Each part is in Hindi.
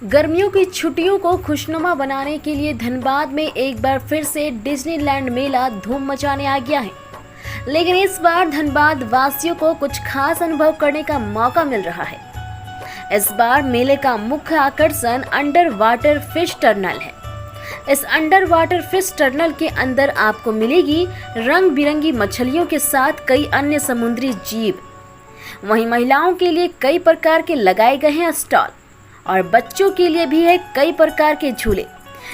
गर्मियों की छुट्टियों को खुशनुमा बनाने के लिए धनबाद में एक बार फिर से डिज्नीलैंड मेला धूम मचाने आ गया है। लेकिन इस बार धनबाद वासियों को कुछ खास अनुभव करने का मौका मिल रहा है। इस बार मेले का मुख्य आकर्षण अंडर वाटर फिश टर्नल है। इस अंडर वाटर फिश टर्नल के अंदर आपको मिलेगी रंग बिरंगी मछलियों के साथ कई अन्य समुद्री जीव। वहीं महिलाओं के लिए कई प्रकार के लगाए गए हैं स्टॉल और बच्चों के लिए भी है कई प्रकार के झूले।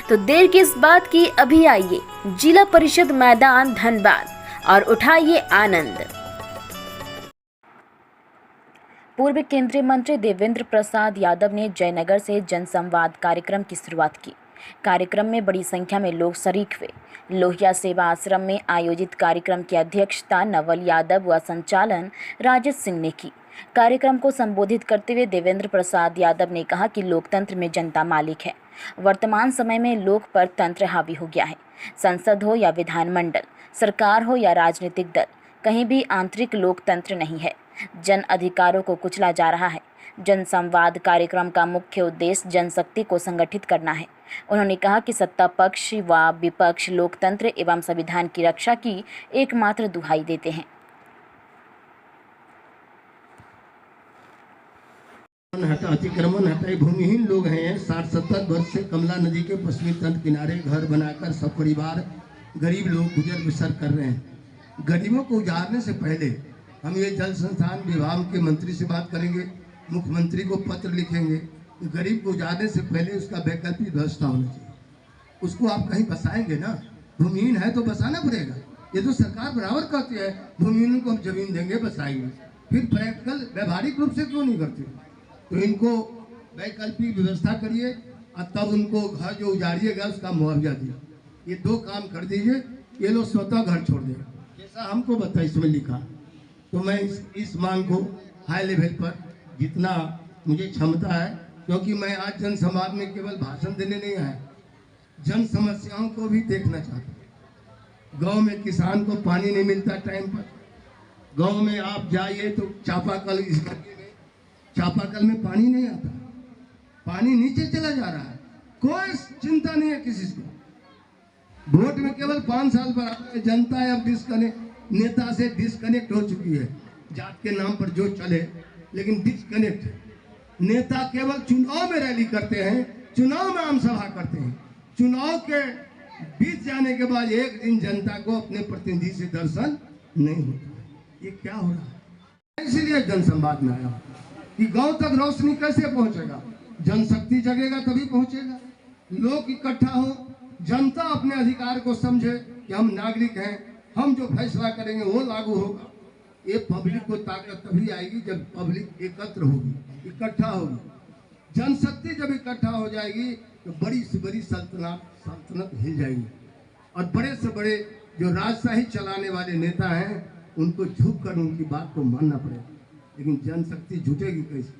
तो देर किस बात की, अभी आइए जिला परिषद मैदान धनबाद और उठाइए आनंद। पूर्व केंद्रीय मंत्री देवेंद्र प्रसाद यादव ने जयनगर से जनसंवाद कार्यक्रम की शुरुआत की। कार्यक्रम में बड़ी संख्या में लोग शरीक हुए। लोहिया सेवा आश्रम में आयोजित कार्यक्रम की अध्यक्षता नवल यादव व संचालन राजेश सिंह ने की। कार्यक्रम को संबोधित करते हुए देवेंद्र प्रसाद यादव ने कहा कि लोकतंत्र में जनता मालिक है। वर्तमान समय में लोक पर तंत्र हावी हो गया है। संसद हो या विधानमंडल, सरकार हो या राजनीतिक दल, कहीं भी आंतरिक लोकतंत्र नहीं है। जन अधिकारों को कुचला जा रहा है। जनसंवाद कार्यक्रम का मुख्य उद्देश्य जनशक्ति को संगठित करना है। उन्होंने कहा कि सत्ता पक्ष व विपक्ष लोकतंत्र एवं संविधान की रक्षा की एकमात्र दुहाई देते हैं। अतिक्रमण हटाए भूमिहीन लोग हैं। 60-70 वर्ष से कमला नदी के पश्चिमी तट किनारे घर बनाकर सब परिवार गरीब लोग गुजर बसर कर रहे हैं। गरीबों को उजाड़ने से पहले हम ये जल संसाधन विभाग के मंत्री से बात करेंगे, मुख्यमंत्री को पत्र लिखेंगे। गरीब को उजाड़ने से पहले उसका वैकल्पिक व्यवस्था होनी चाहिए। उसको आप कहीं बसाएंगे ना, भूमिहीन है तो बसाना पड़ेगा। ये तो सरकार बराबर कहती है भूमिहीन को हम जमीन देंगे, बसाएंगे, फिर प्रैक्टिकल व्यवहारिक रूप से क्यों नहीं करती? तो इनको वैकल्पिक व्यवस्था करिए और तब उनको घर जो उजाड़िएगा उसका मुआवजा दिए। ये दो काम कर दीजिए, ये लोग स्वतः घर छोड़ देगा, जैसा हमको बता इसमें लिखा। तो मैं इस मांग को हाई लेवल पर जितना मुझे क्षमता है, क्योंकि मैं आज जनसंवाद में केवल भाषण देने नहीं आया, जन समस्याओं को भी देखना चाहता हूँ। गाँव में किसान को पानी नहीं मिलता टाइम पर। गाँव में आप जाइए तो चापाकल चापाकल में पानी नहीं आता, पानी नीचे चला जा रहा है। कोई चिंता नहीं है किसी को। वोट में केवल 5 साल पर आता है। जनता अब नेता से डिस्कनेक्ट हो चुकी है। जात के नाम पर जो चले, लेकिन डिस्कनेक्ट। नेता केवल चुनाव में रैली करते हैं, चुनाव में आम सभा करते हैं। चुनाव के बीत जाने के बाद एक दिन जनता को अपने प्रतिनिधि से दर्शन नहीं होता। ये क्या हो रहा है? इसीलिए जनसंवाद में आया कि गांव तक रोशनी कैसे पहुंचेगा। जनशक्ति जगेगा तभी पहुंचेगा। लोग इकट्ठा हो, जनता अपने अधिकार को समझे कि हम नागरिक हैं, हम जो फैसला करेंगे वो लागू होगा। ये पब्लिक को ताकत तभी आएगी जब पब्लिक एकत्र होगी, इकट्ठा होगी। जनशक्ति जब इकट्ठा हो जाएगी तो बड़ी से बड़ी सल्तनत हिल जाएगी। और बड़े से बड़े जो राजशाही चलाने वाले नेता हैं उनको झुक कर उनकी बात को मानना पड़ेगा। लेकिन जनशक्ति जुटेगी कैसे?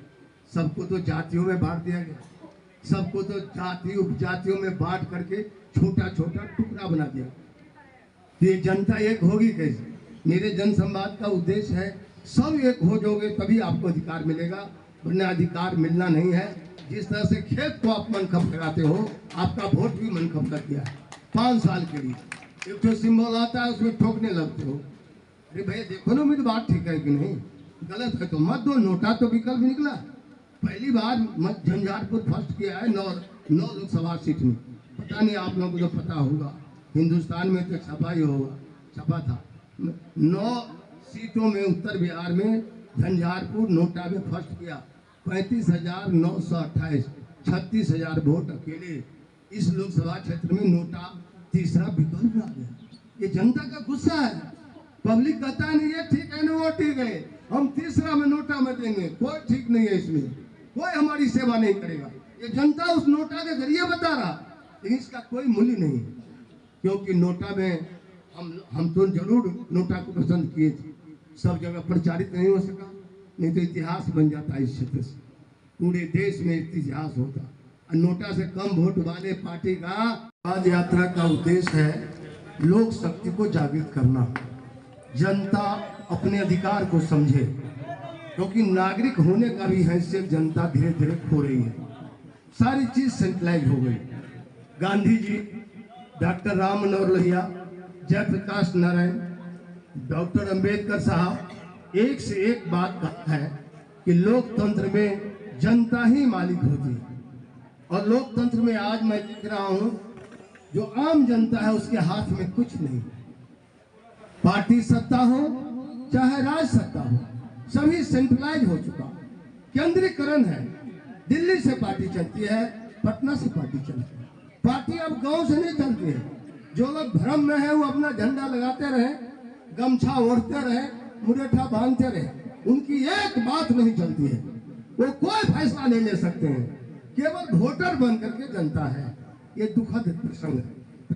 सबको तो जातियों में बांट दिया गया, सबको तो जाति उपजातियों में बांट करके छोटा छोटा टुकड़ा बना दिया। ये जनता एक होगी कैसे? मेरे जनसंवाद का उद्देश्य है सब एक हो जाओगे तभी आपको अधिकार मिलेगा, वरना अधिकार मिलना नहीं है। जिस तरह से खेत को आप मनखब कराते हो, आपका वोट भी मनखब कर दिया है 5 साल के लिए। एक तो सिंबल आता है उसमें ठोकने लगते हो। अरे भैया देखो ना, मेरी बात ठीक है कि नहीं? गलत है तो मत दो। नोटा तो विकल्प निकला। पहली बार झंझारपुर फर्स्ट किया है 9 लोकसभा सीट में। पता नहीं आप लोगों को तो पता होगा, हिंदुस्तान में तो छपा ही होगा, छपा था। 9 सीटों में उत्तर बिहार में झंझारपुर नोटा में फर्स्ट किया। 35,928, 36,000 वोट अकेले इस लोकसभा क्षेत्र में नोटा तीसरा विकल्प आ गया। ये जनता का गुस्सा है। पब्लिक कहता नहीं ये ठीक है ना, वो ठीक है, हम तीसरा में नोटा में देंगे। कोई ठीक नहीं है, इसमें कोई हमारी सेवा नहीं करेगा। ये जनता उस नोटा के जरिए बता रहा, लेकिन इसका कोई मूल्य नहीं है। क्योंकि नोटा में हम तो जरूर नोटा को पसंद किए थे, सब जगह प्रचारित नहीं हो सका, नहीं तो इतिहास बन जाता इस क्षेत्र से। पूरे देश में इतिहास होता। नोटा से कम वोट वाले पार्टी का पद यात्रा का उद्देश्य है लोक शक्ति को जागृत करना। जनता अपने अधिकार को समझे, क्योंकि नागरिक होने का भी हैसियत जनता धीरे धीरे खो रही है। सारी चीज सेंट्रलाइज हो गई। गांधी जी, डॉक्टर राम मनोहर लोहिया, जयप्रकाश नारायण, डॉक्टर अंबेडकर साहब एक से एक बात कहता है कि लोकतंत्र में जनता ही मालिक होती है। और लोकतंत्र में आज मैं देख रहा हूं जो आम जनता है उसके हाथ में कुछ नहीं। पार्टी सत्ता हो चाहे राज सत्ता हो, सभी सेंट्रलाइज हो चुका, केंद्रीकरण है। दिल्ली से पार्टी चलती है, पटना से पार्टी चलती है। पार्टी अब गांव से नहीं चलती है। जो लोग भ्रम में है वो अपना झंडा लगाते रहे, गमछा ओढ़ते रहे, मुरेठा बांधते रहे, उनकी एक बात नहीं चलती है। वो कोई फैसला नहीं ले सकते हैं, केवल वोटर बन करके जनता है। ये दुखद प्रसंग है।